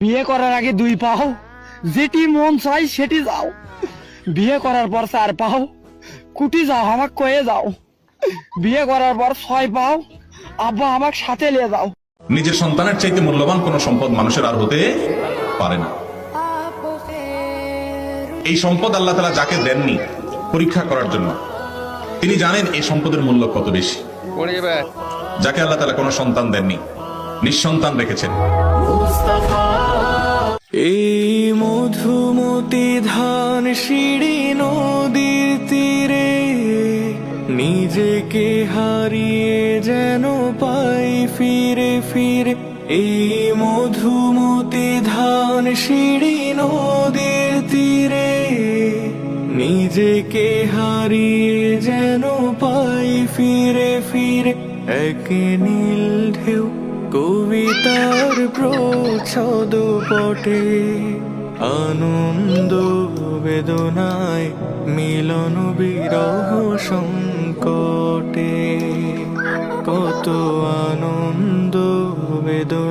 বিয়ে করার আগে 2 পাও, যেটি মন চাই সেটি যাও। বিয়ে করার পর 4 পাও, কুটি যাও আমাকে কয়ে যাও। বিয়ে করার পর 6 পাও, আব্বা আমাকে সাথে নিয়ে যাও। নিজের সন্তানের চাইতে মূল্যবান কোন সম্পদ মানুষের আর হতে পারে না। এই সম্পদ আল্লাহ তাআলা যাকে দেননি পরীক্ষা করার জন্য, তিনি জানেন এই সম্পদের মূল্য কত বেশি। যাকে আল্লাহ তাআলা কোনো সন্তান দেননি, নিঃসন্তান রেখেছেন, এই মধুমতি ধান সিঁড়ি নদীর তীরে নিজেকে হারিয়ে যেন পাই ফিরে ফিরে। এই মধুমতি ধান সিঁড়ি নদীর তীরে নিজেকে হারিয়ে যেন পাই ফিরে ফিরে। এক নীল ঢেউ কবিতার প্রচ্ছদ পটে, আনন্দ বেদনায় মিলন বিরহ সংকটে। কত আনন্দ বেদনা।